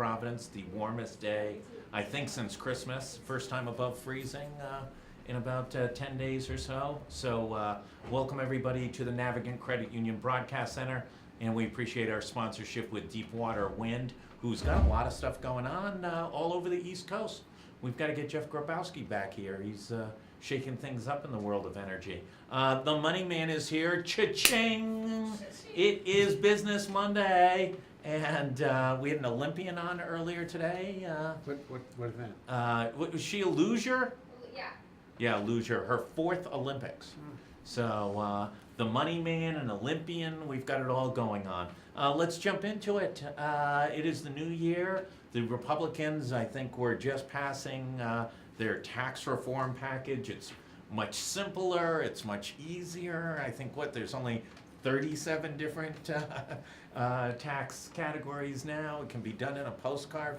Providence, the warmest day, I think, since Christmas. First time above freezing in about 10 days or so. So welcome everybody to the Navigant Credit Union Broadcast Center, and we appreciate our sponsorship with Deepwater Wind, who's got a lot of stuff going on all over the East Coast. We've got to get Jeff Grabowski back here. He's shaking things up in the world of energy. The Money Man is here. Cha-ching! It is Business Monday, and we had an Olympian on earlier today. What event? Was she a loser? Yeah. Yeah, loser. Her 4th Olympics. So the Money Man, an Olympian, we've got it all going on. Let's jump into it. It is the new year. The Republicans, I think, were just passing their tax reform package. It's much simpler. It's much easier. I think, there's only 37 different tax categories now. It can be done in a postcard.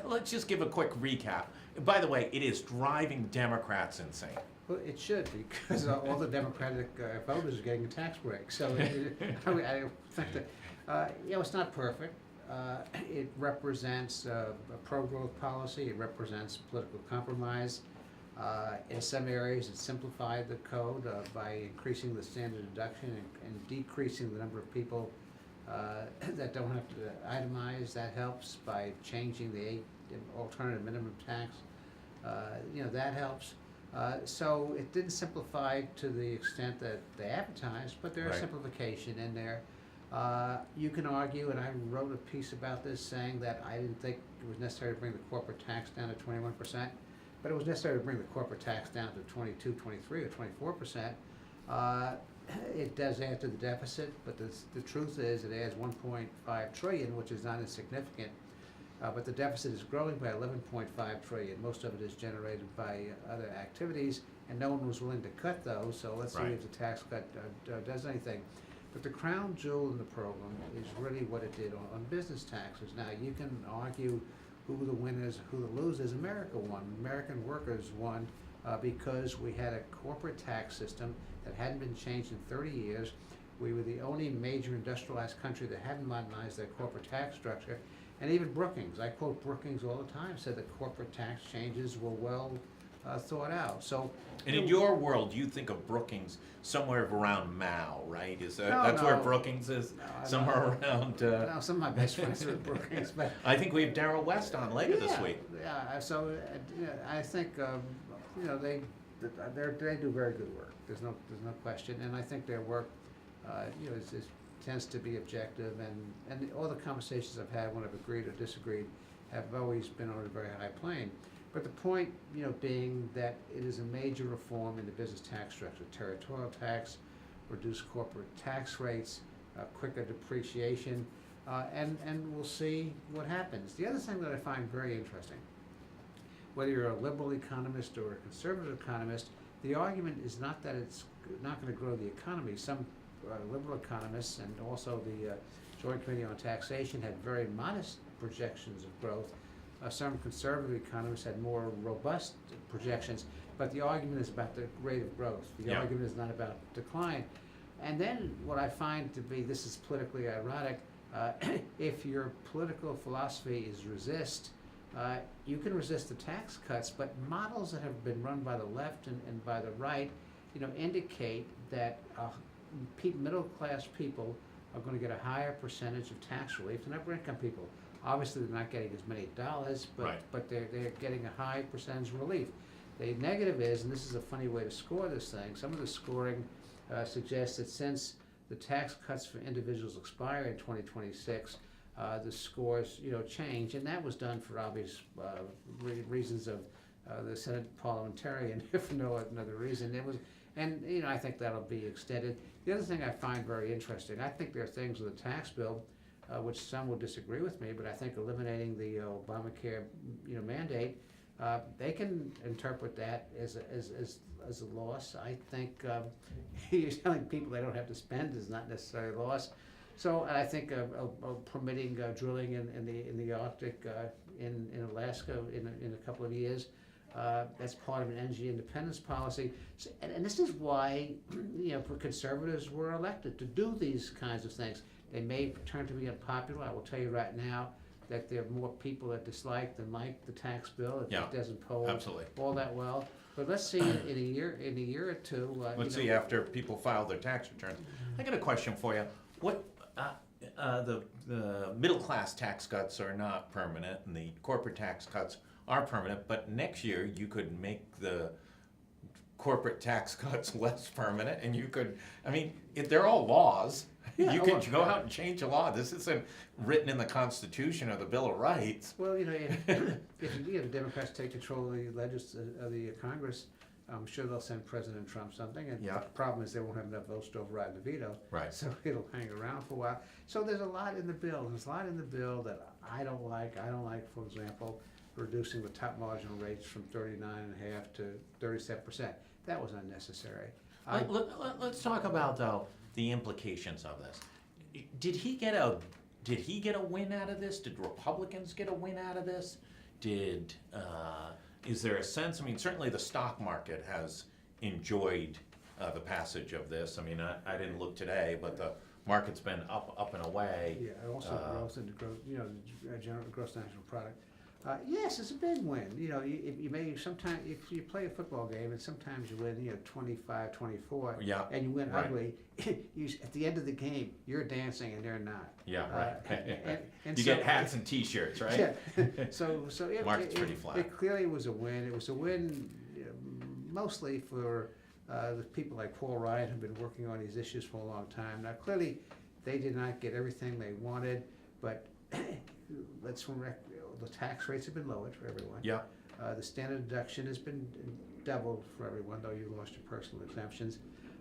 Let's just give a quick recap. By the way, it is driving Democrats insane. Well, it should, because all the Democratic voters are getting a tax break. So I think that, it's not perfect. It represents a pro-growth policy. It represents political compromise. In some areas, it simplified the code by increasing the standard deduction and decreasing the number of people that don't have to itemize. That helps by changing the alternative minimum tax. That helps. So it didn't simplify to the extent that they advertised, but there is simplification in there. You can argue, and I wrote a piece about this saying that I didn't think it was necessary to bring the corporate tax down to 21%, but it was necessary to bring the corporate tax down to 22, 23, or 24%. It does add to the deficit, but the truth is it adds 1.5 trillion, which is not insignificant. But the deficit is growing by 11.5 trillion. Most of it is generated by other activities, and no one was willing to cut those. So let's see if the tax cut does anything. But the crown jewel in the program is really what it did on business taxes. Now, you can argue who the winners, who the losers. America won. American workers won because we had a corporate tax system that hadn't been changed in 30 years. We were the only major industrialized country that hadn't modernized their corporate tax structure. And even Brookings, I quote Brookings all the time, said that corporate tax changes were well thought out. So, and in your world, you think of Brookings somewhere around Mao, right? That's where Brookings is? Somewhere around... No, some of my best friends are at Brookings. But I think we have Darrell West on later this week. Yeah, so I think, they do very good work. There's no question. And I think their work, tends to be objective, and all the conversations I've had when I've agreed or disagreed have always been on a very high plane. But the point, being that it is a major reform in the business tax structure: territorial tax, reduced corporate tax rates, quicker depreciation, and we'll see what happens. The other thing that I find very interesting, whether you're a liberal economist or a conservative economist, the argument is not that it's not going to grow the economy. Some liberal economists and also the Joint Committee on Taxation had very modest projections of growth. Some conservative economists had more robust projections, but the argument is about the rate of growth. The argument is not about decline. And then what I find to be, this is politically ironic, if your political philosophy is resist, you can resist the tax cuts, but models that have been run by the left and by the right, indicate that middle-class people are going to get a higher percentage of tax relief than upper-income people. Obviously, they're not getting as many dollars, but they're getting a high percentage of relief. The negative is, and this is a funny way to score this thing, some of the scoring suggests that since the tax cuts for individuals expire in 2026, the scores, change, and that was done for obvious reasons of the Senate parliamentarian, if no another reason. And I think that'll be extended. The other thing I find very interesting, I think there are things with the tax bill which some will disagree with me, but I think eliminating the Obamacare mandate, they can interpret that as a loss. I think you're telling people they don't have to spend is not necessarily a loss. So I think permitting drilling in the Arctic, in Alaska in a couple of years, that's part of an energy independence policy. So, and this is why conservatives were elected, to do these kinds of things. They may turn to be unpopular. I will tell you right now that there are more people that dislike than like the tax bill. Yeah, It doesn't poll absolutely. all that well. But let's see in a year or two. Let's see after people file their tax returns. I got a question for you. What the middle class tax cuts are not permanent, and the corporate tax cuts are permanent. But next year you could make the corporate tax cuts less permanent, and you could. I mean, they're all laws. Yeah, You could go out and change a law. This isn't written in the Constitution or the Bill of Rights. Well, if the Democrats take control of the Congress, I'm sure they'll send President Trump something. And Yeah. the problem is they won't have enough votes to override the veto. Right. So it'll hang around for a while. So there's a lot in the bill. There's a lot in the bill that I don't like. I don't like, for example, reducing the top marginal rates from 39.5% to 37%. That was unnecessary. Let's talk about though the implications of this. Did he get a win out of this? Did Republicans get a win out of this? Is there a sense? I mean, certainly the stock market has enjoyed the passage of this. I mean, I didn't look today, but the market's been up and away. Yeah, also the growth, general gross national product. Yes, it's a big win. Sometimes if you play a football game and sometimes you win, 25-24, Yeah, and you win right. ugly, at the end of the game, you're dancing and they're not. Yeah, right. And You so- get hats and T-shirts, right? Yeah. So Market's pretty flat. It clearly was a win. It was a win mostly for the people like Paul Ryan who've been working on these issues for a long time. Now, clearly, they did not get everything they wanted, but the tax rates have been lowered for everyone. Yeah. The standard deduction has been doubled for everyone, though you lost your personal exemptions.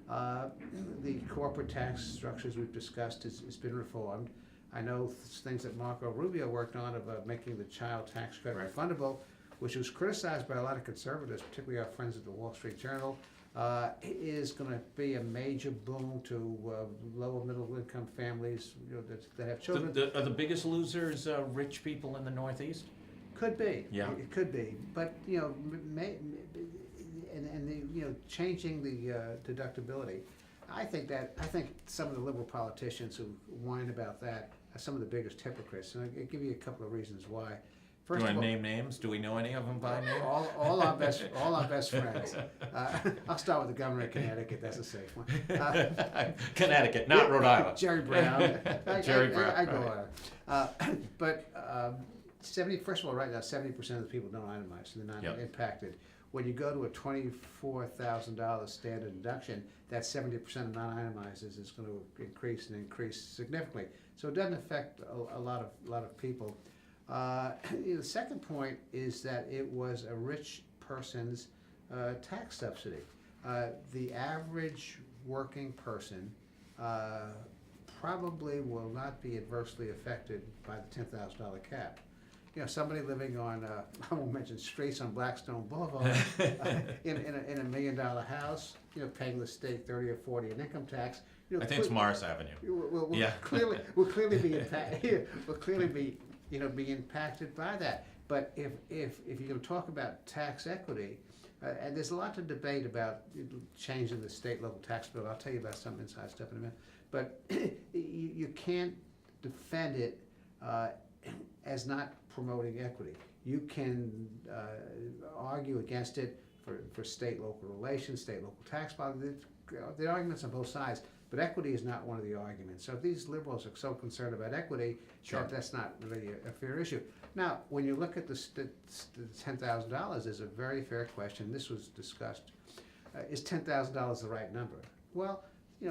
The corporate tax structures we've discussed has been reformed. I know things that Marco Rubio worked on about making the child tax credit Right. refundable, which was criticized by a lot of conservatives, particularly our friends at the Wall Street Journal, is going to be a major boon to lower middle income families that have children. Are the biggest losers rich people in the Northeast? Could be. Yeah. It could be. But, changing the deductibility, I think some of the liberal politicians who whine about that are some of the biggest hypocrites. And I'll give you a couple of reasons why. Do you First want of to all, name names? Do we know any of them by name? all our best friends. I'll start with the governor of Connecticut. That's a safe one. Connecticut, not Rhode Island. Jerry Brown. Jerry Brown. I go on. But first of all, right now, 70% of the people don't itemize, so they're not Yep. impacted. When you go to a $24,000 standard deduction, that 70% of non-itemizers is going to increase significantly. So it doesn't affect a lot of people. The second point is that it was a rich person's tax subsidy. The average working person probably will not be adversely affected by the $10,000 cap. Somebody living on, I won't mention streets on Blackstone Boulevard, in a $1 million house, paying the state 30 or 40 in income tax. I think it's Morris Avenue. Will Yeah. clearly be impacted. Will clearly be impacted by that. But if you're going to talk about tax equity, and there's a lot to debate about changing the state local tax bill. I'll tell you about some inside stuff in a minute. But you can't defend it as not promoting equity. You can argue against it for state-local relations, state-local tax policy. The arguments on both sides, but equity is not one of the arguments. So if these liberals are so concerned about equity, Sure. that's not really a fair issue. Now, when you look at the $10,000, there's a very fair question. This was discussed. Is $10,000 the right number? Well,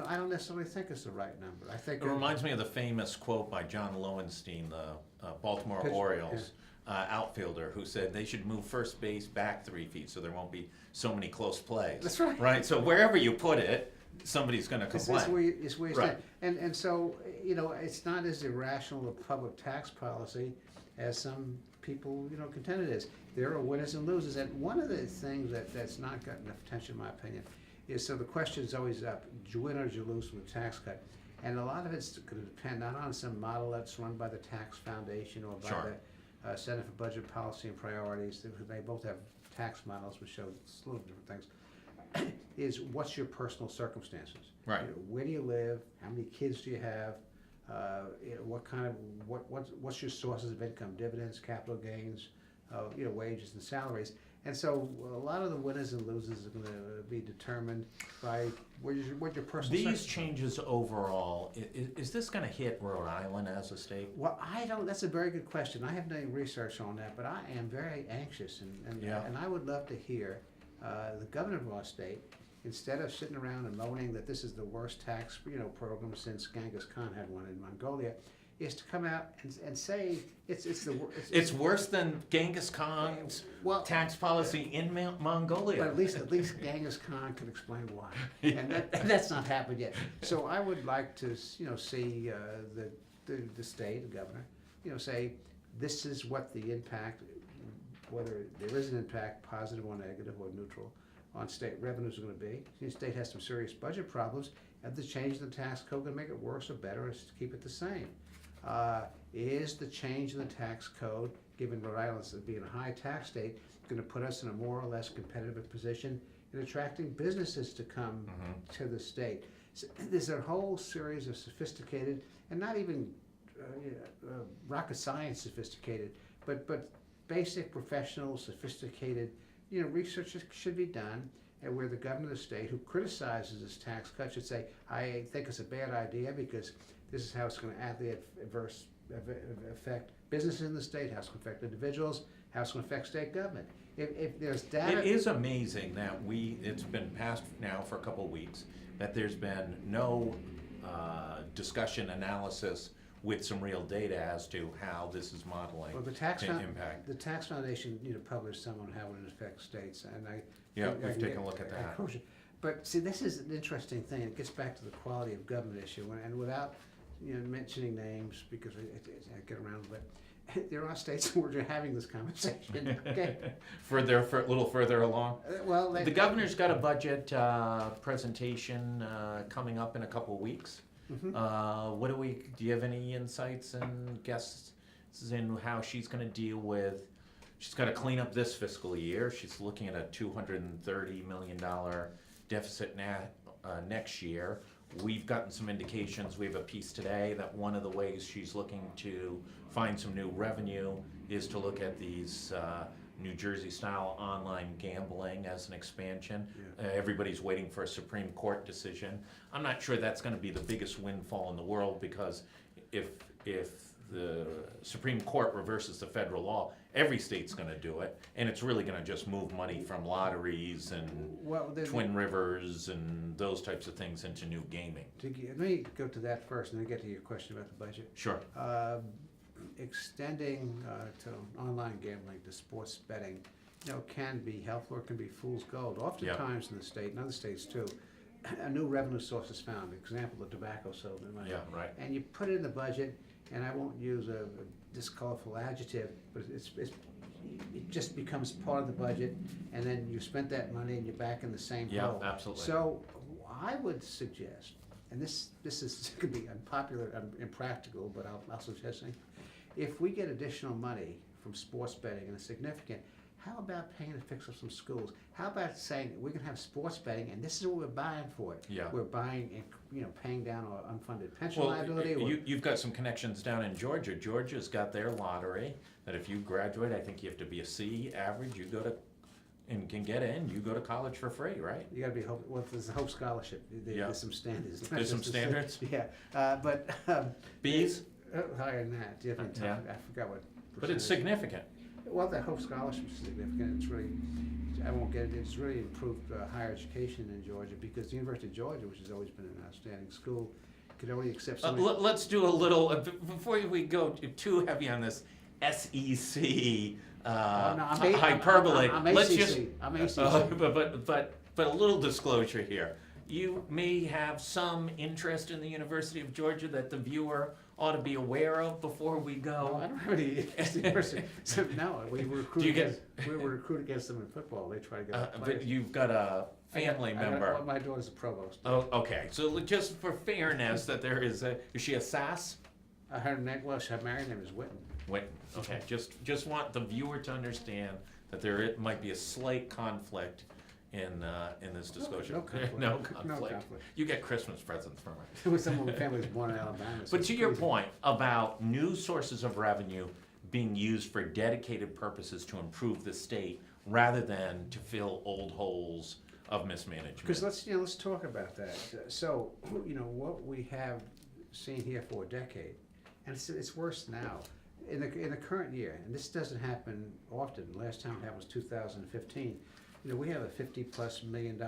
I don't necessarily think it's the right number. I think It reminds me of the famous quote by John Lowenstein, the Baltimore Pitch- Orioles outfielder, who said they should move first base back 3 feet so there won't be so many close plays. That's right. Right? So wherever you put it, somebody's going to complain. It's where you Right. stand. And so, it's not as irrational a public tax policy as some people, contend it is. There are winners and losers. And one of the things that's not gotten enough attention, in my opinion, is so the question is always up, do you win or do you lose with a tax cut? And a lot of it's going to depend not on some model that's run by the Tax Foundation or by Sure. the Center for Budget Policy and Priorities. They both have tax models which show little different things. Is what's your personal circumstances? Right. Where do you live? How many kids do you have? what's your sources of income, dividends, capital gains, wages and salaries. And so a lot of the winners and losers are gonna be determined by what your personal These circumstances. changes overall, is this gonna hit Rhode Island as a state? Well, that's a very good question. I haven't done any research on that, but I am very anxious Yeah. and I would love to hear, the governor of our state, instead of sitting around and moaning that this is the worst tax, program since Genghis Khan had one in Mongolia, is to come out and say It's worse than Genghis Khan's well, tax policy in Mongolia. but at least Genghis Khan could explain why, and that's not happened yet. So I would like to, see the state, the governor, say this is what the impact, whether there is an impact, positive or negative or neutral, on state revenues are going to be. The state has some serious budget problems. Have the change in the tax code going to make it worse or better, or just keep it the same? Is the change in the tax code, given Rhode Island as being a high tax state, going to put us in a more or less competitive position in attracting businesses to come to the state? So there's a whole series of sophisticated, and not even rocket science sophisticated, but basic professional sophisticated, research should be done, and where the governor of the state who criticizes this tax cut should say, I think it's a bad idea because this is how it's going to adverse affect businesses in the state, how it's going to affect individuals, how it's going to affect state government. If there's data. It is amazing that it's been passed now for a couple of weeks, that there's been no discussion, analysis with some real data as to how this is modeling Well, impact. the Tax Foundation, published some on how it affects states, and We've taken a look at that. But see, this is an interesting thing. It gets back to the quality of government issue, and without mentioning names, because I get around, but there are states where we're having this conversation. Okay. A little further along. Well, The governor's got a budget presentation coming up in a couple of weeks. Do you have any insights and guesses in how she's going to deal with? She's got to clean up this fiscal year. She's looking at a $230 million deficit next year. We've gotten some indications. We have a piece today that one of the ways she's looking to find some new revenue is to look at these New Jersey-style online gambling as an expansion. Yeah. Everybody's waiting for a Supreme Court decision. I'm not sure that's going to be the biggest windfall in the world, because if the Supreme Court reverses the federal law, every state's going to do it, and it's really going to just move money from lotteries and Twin Rivers and those types of things into new gaming. Let me go to that first, and then get to your question about the budget. Sure. Extending to online gambling to sports betting, can be helpful or can be fool's gold. Oftentimes in the state, and other states too, a new revenue source is found. Example, the tobacco sold in money. Yeah, right. And you put it in the budget, and I won't use this colorful adjective, but it just becomes part of the budget, and then you spent that money and you're back in the same hole. Yeah, absolutely. So I would suggest, and this is going to be unpopular, impractical, but I'll suggest it. If we get additional money from sports betting, and it's significant, how about paying to fix up some schools? How about saying we can have sports betting, and this is what we're buying for it? Yeah. We're buying, paying down our unfunded pension liability. You've got some connections down in Georgia. Georgia's got their lottery that if you graduate, I think you have to be a C average. You go to and can get in. You go to college for free, right? You got to be Hope. Well, there's a Hope Scholarship. There's some standards. There's some standards. Yeah, but B's. Higher than that. Yeah. I forgot what. But it's significant. Well, the Hope Scholarship is significant. It's really, I won't get it. It's really improved higher education in Georgia, because the University of Georgia, which has always been an outstanding school, could only accept so many. Let's do a little before we go too heavy on this SEC hyperbole. I'm Let's ACC. just. I'm ACC. But a little disclosure here. You may have some interest in the University of Georgia that the viewer ought to be aware of before we go. No, I don't have any interest in university. So no, we recruit against them in football. They try to get us players. But you've got a family member. My daughter's a provost. Oh, okay. So just for fairness, that there is she a Sasse? Her married name is Witten. Wait, okay. Just want the viewer to understand that there might be a slight conflict in this discussion. No conflict. No No conflict. conflict. You get Christmas presents from her. Someone family was born in Alabama. so But it's to your crazy. point about new sources of revenue being used for dedicated purposes to improve the state rather than to fill old holes of mismanagement. Because let's talk about that. So, what we have seen here for a decade, and it's worse now. In the current year, and this doesn't happen often, last time it happened was 2015, we have a $50+ million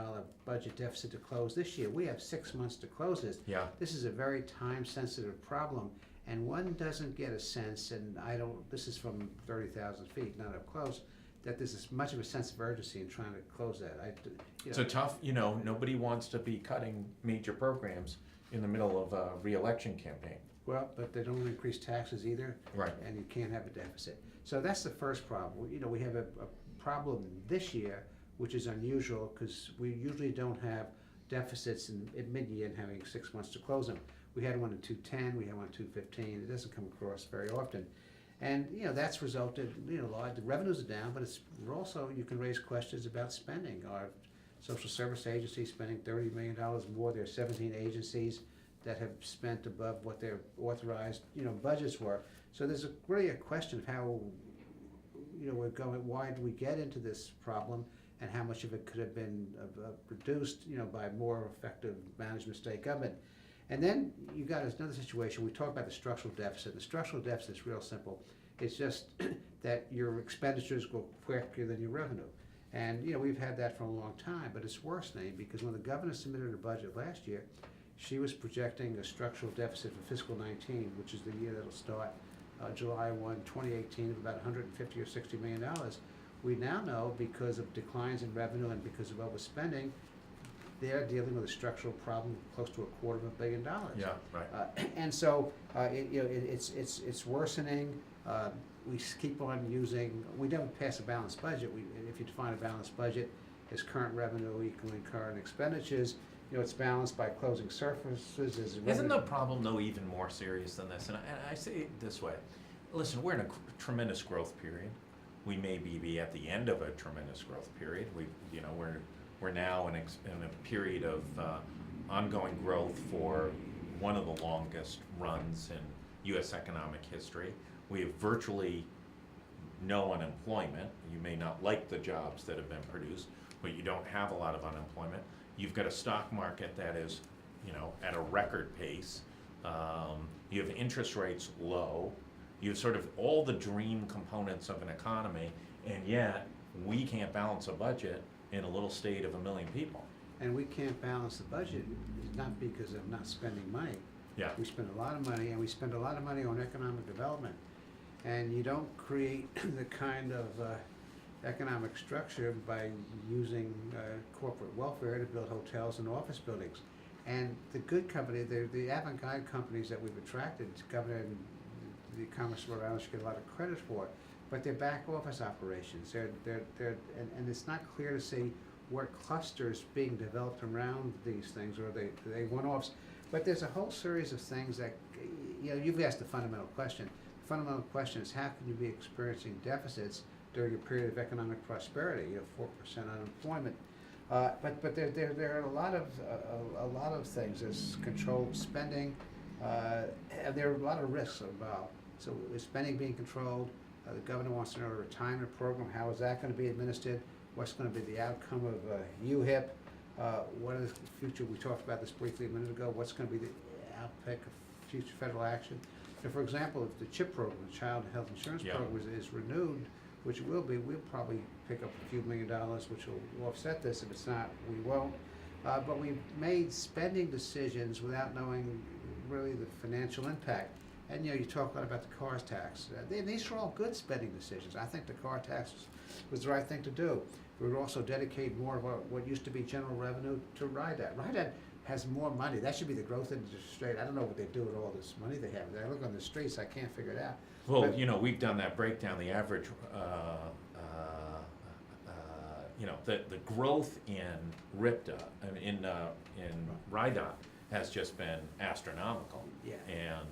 budget deficit to close this year. We have 6 months to close this. Yeah. This is a very time-sensitive problem, and one doesn't get a sense, and this is from 30,000 feet, not up close, that there's as much of a sense of urgency in trying to close that. It's a tough, nobody wants to be cutting major programs in the middle of a re-election campaign. Well, but they don't increase taxes either. Right. And you can't have a deficit. So that's the first problem. We have a problem this year, which is unusual because we usually don't have deficits in mid-year and having 6 months to close them. We had one in 2010, we had one in 2015. It doesn't come across very often. And, that's resulted, a lot, the revenues are down, but it's also, you can raise questions about spending. Our social service agency spending $30 million more. There are 17 agencies that have spent above what their authorized, budgets were. So there's really a question of how, we're going, why did we get into this problem, and how much of it could have been reduced, by more effective management of state government. And then you got another situation. We talk about the structural deficit. The structural deficit is real simple. It's just that your expenditures go quicker than your revenue. And, we've had that for a long time, but it's worsening because when the governor submitted her budget last year, she was projecting a structural deficit for fiscal 19, which is the year that'll start July 1, 2018, of about $150 or $60 million. We now know, because of declines in revenue and because of overspending, they're dealing with a structural problem close to $250 million. Yeah, right. And so it's worsening. We keep on using. We don't pass a balanced budget. If you define a balanced budget as current revenue equaling current expenditures, it's balanced by closing surpluses. Isn't the problem, though, even more serious than this? And I say it this way. Listen, we're in a tremendous growth period. We may be at the end of a tremendous growth period. We're now in a period of ongoing growth for one of the longest runs in U.S. economic history. We have virtually no unemployment. You may not like the jobs that have been produced, but you don't have a lot of unemployment. You've got a stock market that is, at a record pace. You have interest rates low. You have sort of all the dream components of an economy, and yet we can't balance a budget in a little state of 1 million people. And we can't balance the budget, not because of not spending money. Yeah. We spend a lot of money, and we spend a lot of money on economic development. And you don't create the kind of economic structure by using corporate welfare to build hotels and office buildings. And the good company, the avant-garde companies that we've attracted, Governor and the Commerce of Rhode Island should get a lot of credit for it, but they're back office operations. And it's not clear to see what clusters being developed around these things, or they one-offs. But there's a whole series of things that, you've asked the fundamental question. The fundamental question is, how can you be experiencing deficits during a period of economic prosperity? You have 4% unemployment. But there are a lot of things. There's controlled spending. There are a lot of risks involved. So is spending being controlled? The governor wants to know a retirement program. How is that going to be administered? What's going to be the outcome of UHIP? What is the future? We talked about this briefly a minute ago. What's going to be the outpick of future federal action? For example, if the CHIP program, the Child Health Insurance Program, is renewed, which it will be, we'll probably pick up a few $1 million, which will offset this. If it's not, we won't. But we've made spending decisions without knowing really the financial impact. And you talk a lot about the car tax. These are all good spending decisions. I think the car tax was the right thing to do. We would also dedicate more of what used to be general revenue to RIDAD. RIDAD has more money. That should be the growth industry. I don't know what they do with all this money they have. I look on the streets, I can't figure it out. Well, but, we've done that breakdown. The average, the growth in RIPTA, in RIDA, has just been astronomical. Yeah. And,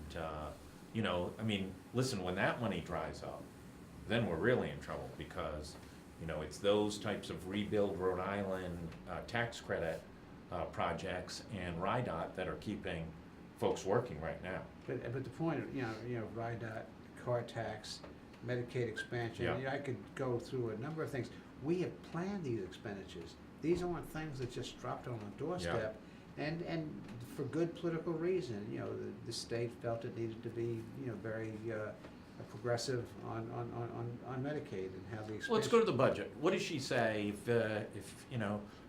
listen, when that money dries up, then we're really in trouble because, You know, it's those types of Rebuild Rhode Island tax credit projects and RIDOT that are keeping folks working right now. But the point, RIDOT, car tax, Medicaid expansion, Yeah. I could go through a number of things. We have planned these expenditures. These aren't things that just dropped on our doorstep. And for good political reason, the state felt it needed to be, very progressive on Medicaid and how the expansion. Let's go to the budget. What does she say if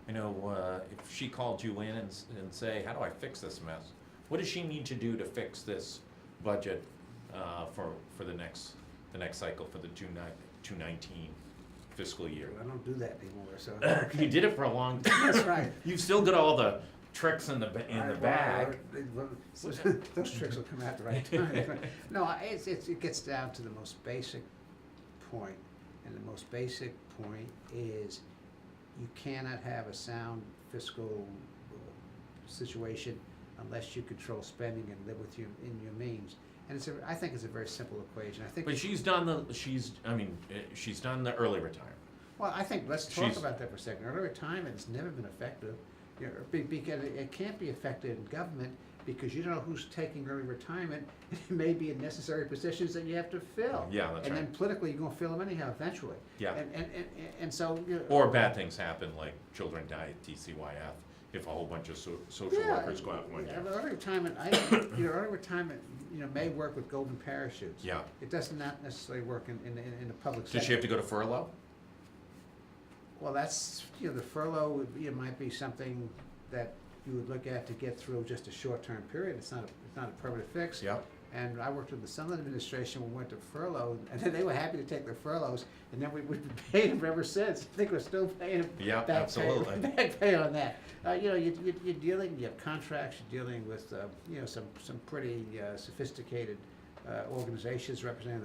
if she called you in and say, how do I fix this mess? What does she need to do to fix this budget for the next cycle for the 2019 fiscal year? I don't do that anymore, so. You did it for a long time. That's right. You've still got all the tricks in the bag. Those tricks will come out at the right time. No, it gets down to the most basic point, and the most basic point is you cannot have a sound fiscal situation unless you control spending and live in your means. And I think it's a very simple equation. I think. But she's done the early retirement. Well, I think let's talk about that for a second. Early retirement has never been effective, because it can't be effective in government because you don't know who's taking early retirement. It may be in necessary positions that you have to fill. Yeah, that's right. And then politically, you're going to fill them anyhow eventually. Yeah. And so. Or bad things happen, like children die at TCYF if a whole bunch of social workers go out one year. Early retirement, early retirement, may work with golden parachutes. Yeah. It does not necessarily work in the public sector. Does she have to go to furlough? Well, that's, the furlough might be something that you would look at to get through just a short-term period. It's not a permanent fix. Yeah. And I worked with the Sunland administration when we went to furlough, and they were happy to take their furloughs, and then we've been paying them ever since. I think we're still paying them back absolutely. back pay on that. You're dealing, you have contracts, you're dealing with, some pretty sophisticated organizations representing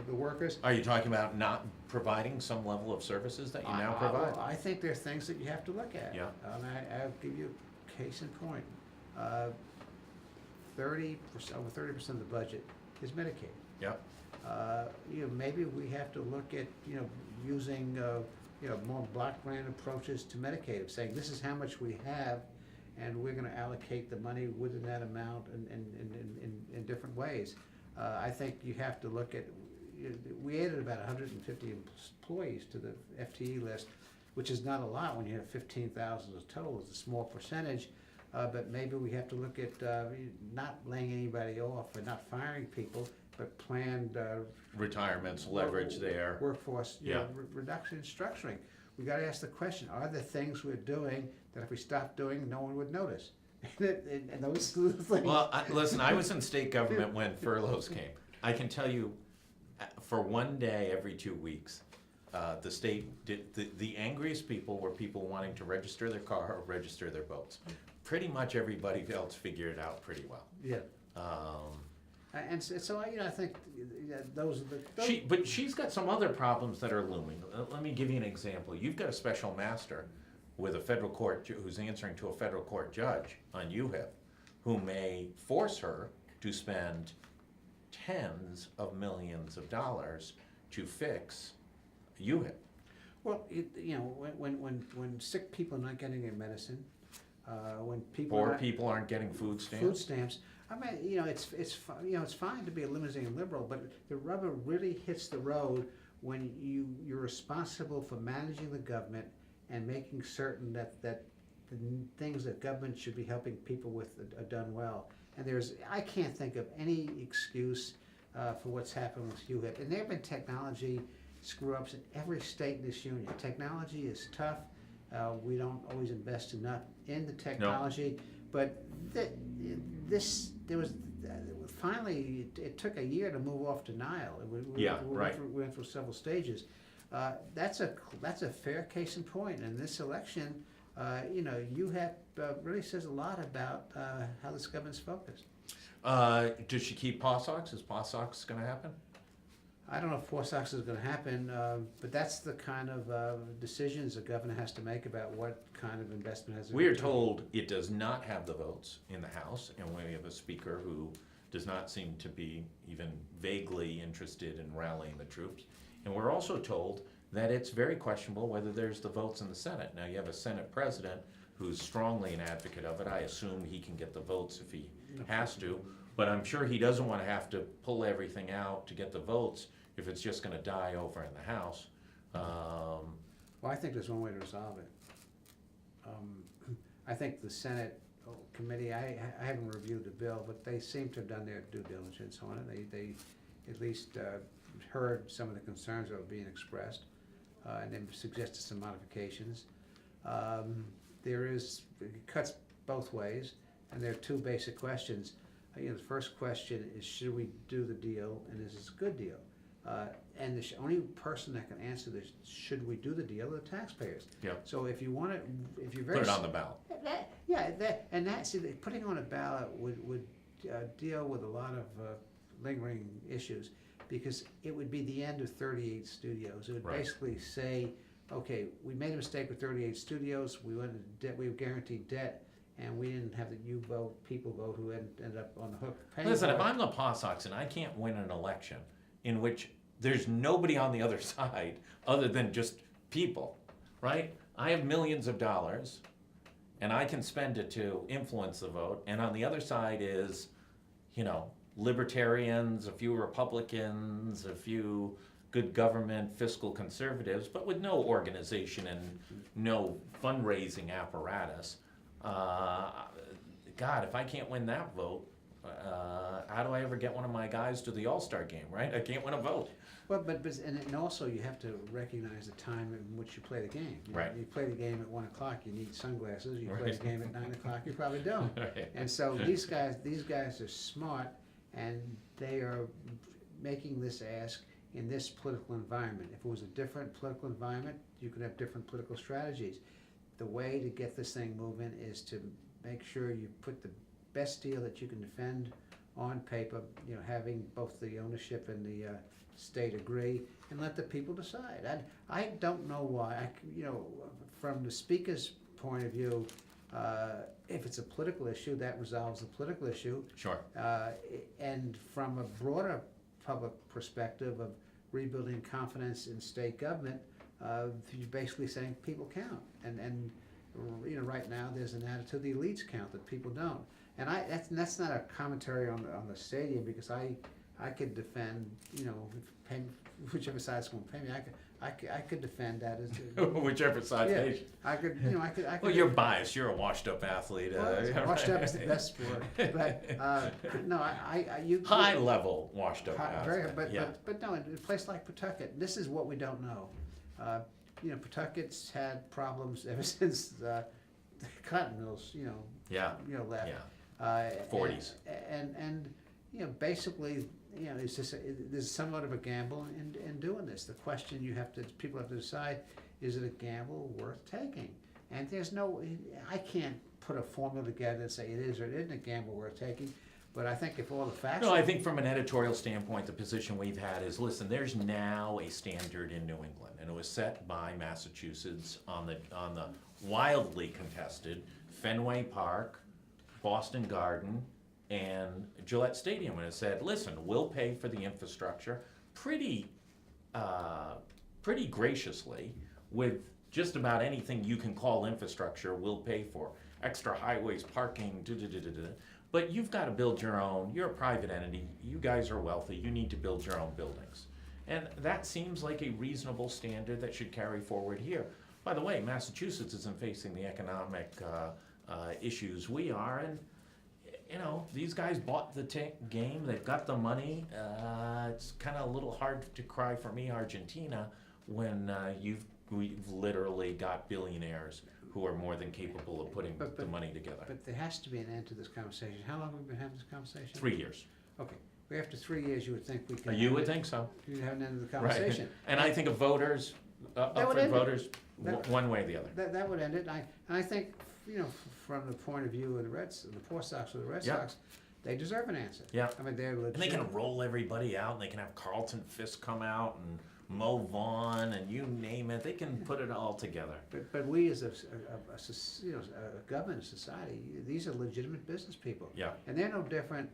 the workers. Are you talking about not providing some level of services that you now provide? I think there's things that you have to look at. Yeah. I'll give you a case in point. 30%, over 30% of the budget is Medicaid. Yep. Maybe we have to look at, using, more block grant approaches to Medicaid, of saying this is how much we have, and we're gonna allocate the money within that amount in different ways. I think you have to look at, we added about 150 employees to the FTE list, which is not a lot when you have 15,000 of total. It's a small percentage. But maybe we have to look at not laying anybody off or not firing people, but planned Retirements, leverage there. workforce reduction and structuring. We got to ask the question: are there things we're doing that if we stopped doing, no one would notice? and those things. Well, listen, I was in state government when furloughs came. I can tell you, for one day every 2 weeks, the state did, the angriest people were people wanting to register their car or register their boats. Pretty much everybody else figured it out pretty well. Yeah. And so I think those are the. But she's got some other problems that are looming. Let me give you an example. You've got a special master with a federal court who's answering to a federal court judge on UHIP, who may force her to spend tens of millions of dollars to fix UHIP. Well, when sick people are not getting their medicine, when Poor people aren't getting food stamps. Food stamps. I mean, it's fine to be a limousine liberal, but the rubber really hits the road when you're responsible for managing the government and making certain that the things that government should be helping people with are done well. And I can't think of any excuse for what's happened with UHIP. And there have been technology screw-ups in every state in this union. Technology is tough. We don't always invest enough in the technology, but finally it took a year to move off denial. We went through several stages. That's a fair case in point. And this election, UHIP really says a lot about how this government's focused. Does she keep POSOX? Is POSOX going to happen? I don't know if POSOX is going to happen, but that's the kind of decisions the governor has to make about what kind of investment has. We are told it does not have the votes in the House, and we have a speaker who does not seem to be even vaguely interested in rallying the troops. And we're also told that it's very questionable whether there's the votes in the Senate. Now, you have a Senate president who's strongly an advocate of it. I assume he can get the votes if he has to, but I'm sure he doesn't want to have to pull everything out to get the votes if it's just gonna die over in the House. Well, I think there's one way to resolve it. I think the Senate committee, I haven't reviewed the bill, but they seem to have done their due diligence on it. They at least heard some of the concerns that were being expressed, and then suggested some modifications. It cuts both ways, and there are two basic questions. The first question is, should we do the deal, and is this a good deal? And the only person that can answer this, should we do the deal, are the taxpayers. Yep. So if you want it, if you're very. Put it on the ballot. Putting on a ballot would deal with a lot of lingering issues, because it would be the end of 38 studios. It would Right. basically say, okay, we made a mistake with 38 studios, we went into debt, we were guaranteed debt, and we didn't have people vote who ended up on the hook paying Listen, for if it. I'm the Pawsox and I can't win an election in which there's nobody on the other side other than just people, right? I have millions of dollars and I can spend it to influence the vote, and on the other side is, libertarians, a few Republicans, a few good government fiscal conservatives, but with no organization and no fundraising apparatus. God, if I can't win that vote, how do I ever get one of my guys to the All-Star game, right? I can't win a vote. Well, and also you have to recognize the time in which you play the game. Right. You play the game at 1 o'clock, you need sunglasses. You play Right. the game at 9 o'clock, you probably don't. Right. And so these guys are smart, and they are making this ask in this political environment. If it was a different political environment, you could have different political strategies. The way to get this thing moving is to make sure you put the best deal that you can defend on paper, having both the ownership and the state agree, and let the people decide. I don't know why, from the speaker's point of view, if it's a political issue, that resolves the political issue. Sure. And from a broader public perspective of rebuilding confidence in state government, you're basically saying people count. And right now there's an attitude the elites count, that people don't. And that's not a commentary on the stadium, because I could defend, whichever side's going to pay me, I could defend that as Whichever side yeah, pays. I could. Well, you're biased. You're a washed-up athlete. Washed up is the best sport, but no, you High-level washed-up very, athlete. but no, in a place like Pawtucket, this is what we don't know. Pawtucket's had problems ever since the cotton mills, Yeah. left. Yeah. 40s. And basically, it's just there's somewhat of a gamble in doing this. The question people have to decide: is it a gamble worth taking? And I can't put a formula together and say it is or it isn't a gamble worth taking. But I think if all the facts. No, I think from an editorial standpoint, the position we've had is, listen, there's now a standard in New England, and it was set by Massachusetts on the wildly contested Fenway Park, Boston Garden, and Gillette Stadium, and it said, listen, we'll pay for the infrastructure pretty graciously, with just about anything you can call infrastructure, we'll pay for. Extra highways, parking, But you've got to build your own. You're a private entity. You guys are wealthy. You need to build your own buildings. And that seems like a reasonable standard that should carry forward here. By the way, Massachusetts isn't facing the economic issues we are, and these guys bought the game. They've got the money. It's kind of a little hard to cry for me, Argentina, when we've literally got billionaires who are more than capable of putting the money together. But there has to be an end to this conversation. How long have we been having this conversation? 3 years. Okay. After 3 years, you would think we could. You would think so. You'd have an end to the conversation. Right. And I think of voters, upfront voters, one way or the other. That would end it. And I think, from the point of view of the Poor Sox or the Red Sox, they deserve an answer. Yeah. I mean, they're legit. And they can roll everybody out, and they can have Carlton Fisk come out, and Mo Vaughn, and you name it. They can put it all together. But we as a government, a society, these are legitimate business people. Yeah. And they're no different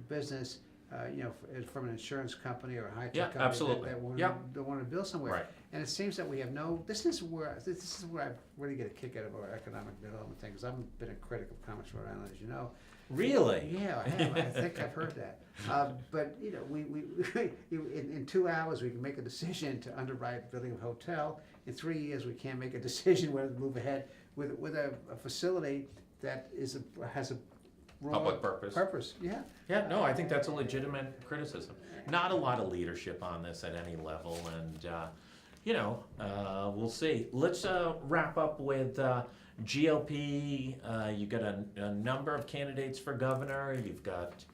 business from an insurance company or a high-tech Yeah, company absolutely. that Yeah. want to build somewhere. Right. And it seems that we have this is where I really get a kick out of our economic development thing, because I've been a critic of Commerce Rhode Island, as you know. Really? Yeah, I have. I think I've heard that. But we in 2 hours we can make a decision to underwrite building a hotel. In 3 years we can't make a decision whether to move ahead with a facility that has a broad Public purpose. Yeah. Yeah, no, I think that's a legitimate criticism. Not a lot of leadership on this at any level, and we'll see. Let's wrap up with GOP. You got a number of candidates for governor. You've got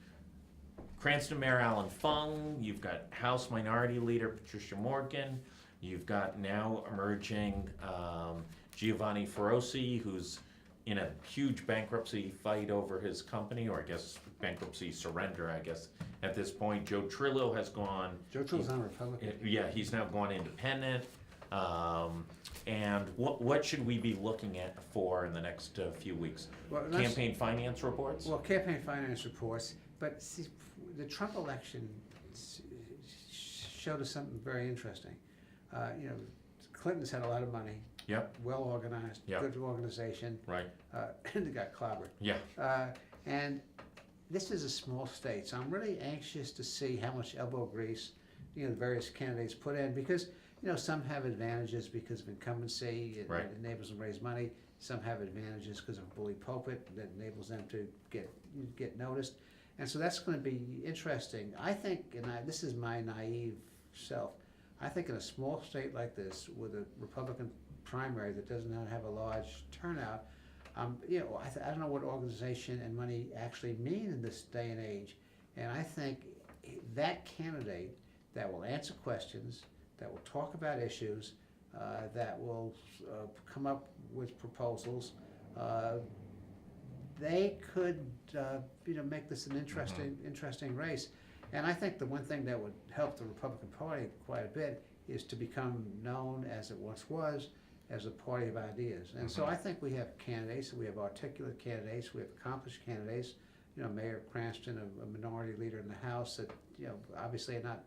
Cranston Mayor Alan Fung. You've got House Minority Leader Patricia Morgan. You've got now emerging Giovanni Feroci, who's in a huge bankruptcy fight over his company, or I guess bankruptcy surrender, I guess, at this point. Joe Trillo has gone. Joe Trillo's not a Republican. Yeah, he's now gone independent. And what should we be looking at for in the next few weeks? Well, Campaign finance reports? Well, campaign finance reports, but see, the Trump election showed us something very interesting. Clinton's had a lot of money. Yep. Well organized, Yep. good organization. Right. And they got clobbered. Yeah. And this is a small state, so I'm really anxious to see how much elbow grease, the various candidates put in, because, some have advantages because of incumbency, and Right. it enables them to raise money. Some have advantages because of bully pulpit that enables them to get noticed. And so that's going to be interesting. I think, this is my naive self, I think in a small state like this with a Republican primary that does not have a large turnout, I don't know what organization and money actually mean in this day and age. And I think that candidate that will answer questions, that will talk about issues, that will come up with proposals, they could make this an interesting race. And I think the one thing that would help the Republican Party quite a bit is to become known, as it once was, as a party of ideas. And so I think we have candidates, we have articulate candidates, we have accomplished candidates. Mayor Cranston, a minority leader in the House, that obviously are not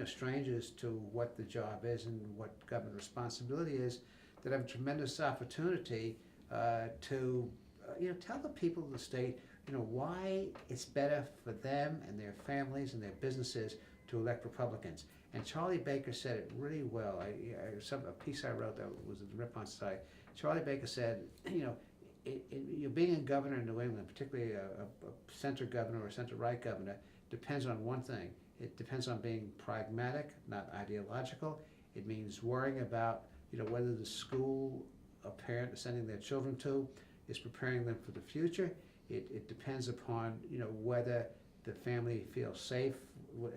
strangers to what the job is and what government responsibility is, that have a tremendous opportunity to tell the people of the state why it's better for them and their families and their businesses to elect Republicans. And Charlie Baker said it really well. A piece I wrote that was in the Ripon Society. Charlie Baker said, being a governor in New England, particularly a center governor or center-right governor, depends on one thing. It depends on being pragmatic, not ideological. It means worrying about, whether the school a parent is sending their children to is preparing them for the future. It depends upon, whether the family feels safe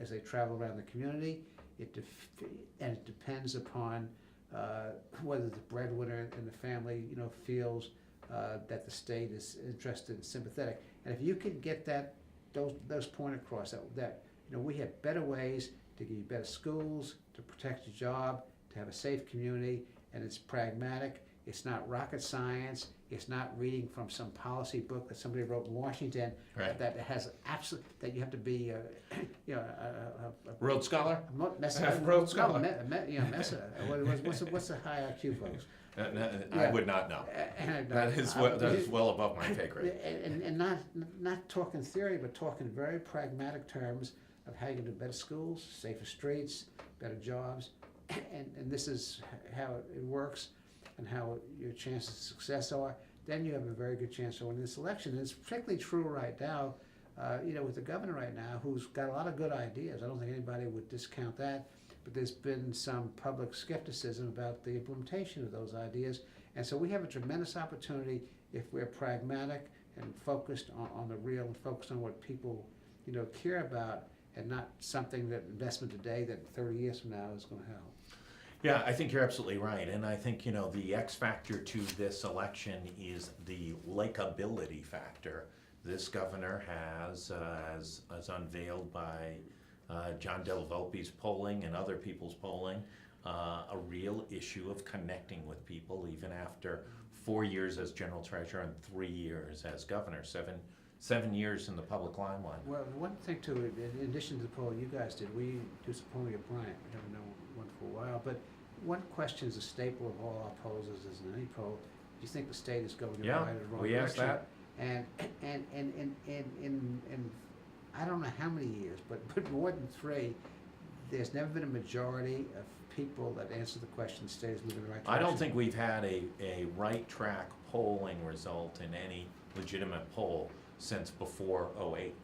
as they travel around the community. And it depends upon whether the breadwinner in the family, feels that the state is interested and sympathetic. And if you can get those point across, that we have better ways to give you better schools, to protect your job, to have a safe community, and it's pragmatic. It's not rocket science. It's not reading from some policy book that somebody wrote in Washington. Right. That has that you have to be, a Rhodes Scholar? Rhodes Scholar. What's the high IQ, folks? I would not know. That is well above my pay grade. And not talking theory, but talking very pragmatic terms of how you can do better schools, safer streets, better jobs, and this is how it works and how your chances of success are. Then you have a very good chance of winning this election. And it's particularly true right now, with the governor right now, who's got a lot of good ideas. I don't think anybody would discount that. But there's been some public skepticism about the implementation of those ideas. And so we have a tremendous opportunity if we're pragmatic and focused on the real and focused on what people, care about, and not something that investment today that 30 years from now is going to help. Yeah, I think you're absolutely right. And I think, the X factor to this election is the likability factor. This governor has, as unveiled by John Del Volpe's polling and other people's polling, a real issue of connecting with people even after 4 years as general treasurer and 3 years as governor. 7 years in the public limelight. Well, one thing too, in addition to the poll you guys did, we do some polling at Bryant. We haven't done one for a while, but one question is a staple of all our polls is in any poll, do you think the state is going in the Yeah, right or wrong we asked direction? that. And I don't know how many years, but more than 3, there's never been a majority of people that answer the question, the state is moving in the right direction. I don't think we've had a right track polling result in any legitimate poll since before '08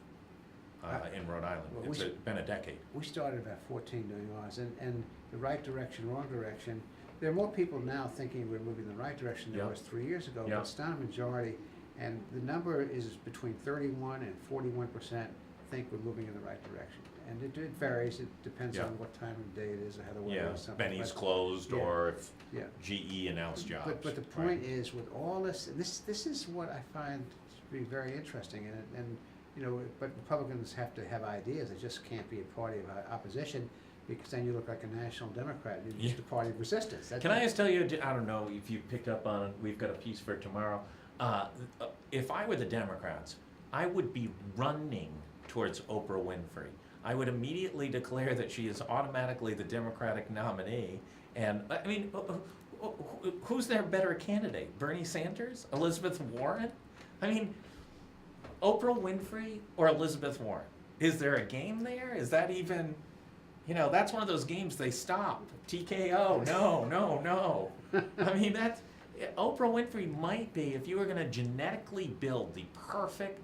in Rhode Island. Well, It's been a decade. We started about 14 doing ours, and the right direction, wrong direction. There are more people now thinking we're moving in the right direction than there Yeah. was 3 years ago, Yeah. but it's not a majority. And the number is between 31 and 41% think we're moving in the right direction. And it varies, it depends Yeah. on what time of day it is or how the weather Yeah, is. something, Benny's but- closed, yeah. or if Yeah. GE announced jobs. But the right? point is, with all this, this is what I find to be very interesting, and you know, but Republicans have to have ideas, they just can't be a party of opposition, because then you look like a national Democrat, you're just a party of resistance. Can I just tell you, I don't know if you picked up on, we've got a piece for tomorrow. If I were the Democrats, I would be running towards Oprah Winfrey. I would immediately declare that she is automatically the Democratic nominee. And, I mean, who's their better candidate? Bernie Sanders? Elizabeth Warren? I mean, Oprah Winfrey or Elizabeth Warren? Is there a game there? Is that even, that's one of those games they stop. TKO, no. I mean, Oprah Winfrey might be, if you were going to genetically build the perfect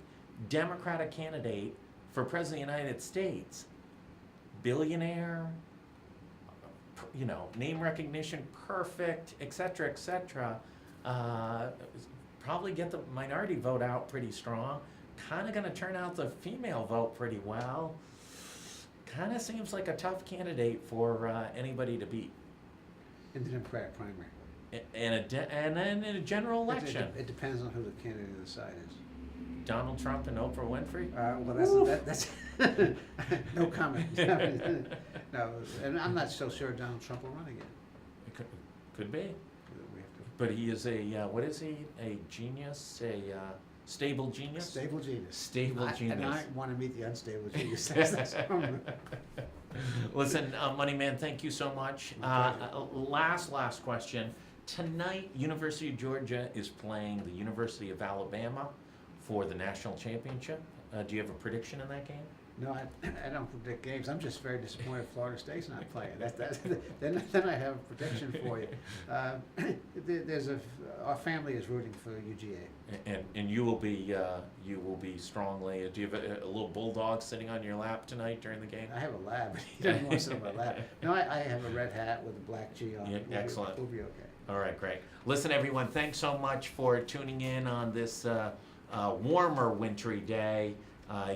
Democratic candidate for President of the United States, billionaire, name recognition perfect, et cetera, probably get the minority vote out pretty strong, kind of going to turn out the female vote pretty well. Kind of seems like a tough candidate for anybody to beat. In the Democratic primary. And then in a general election. It depends on who the candidate on the side is. Donald Trump and Oprah Winfrey? Well, that's no comment. No, and I'm not so sure Donald Trump will run again. It could be. We have to- But he is what is he? A genius? A stable genius? Stable genius. Stable genius. And I want to meet the unstable genius. That's Listen, Money Man, thank you so much. My Last question. Tonight, University of Georgia is playing the University of Alabama for the national championship. Do you have a prediction in that game? No, I don't predict games. I'm just very disappointed Florida State's not playing. Then I have a prediction for you. Our family is rooting for UGA. And you will be strongly. Do you have a little bulldog sitting on your lap tonight during the game? I have a lab. He doesn't want to sit on my lap. No, I have a red hat with a black G on it. Yeah, excellent. We'll be okay. All right, great. Listen, everyone, thanks so much for tuning in on this warmer, wintry day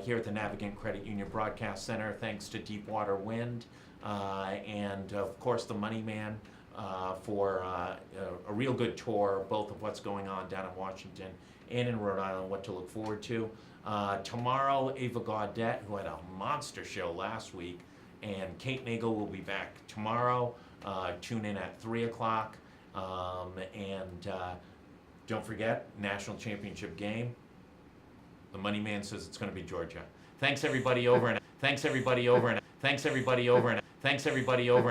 here at the Navigant Credit Union Broadcast Center. Thanks to Deepwater Wind and, of course, the Money Man for a real good tour, both of what's going on down in Washington and in Rhode Island, what to look forward to. Tomorrow, Ava Gaudette, who had a monster show last week, and Kate Nagel will be back tomorrow. Tune in at 3 o'clock. And don't forget, national championship game. The Money Man says it's going to be Georgia. Thanks everybody over and thanks everybody over and thanks everybody over and thanks everybody over.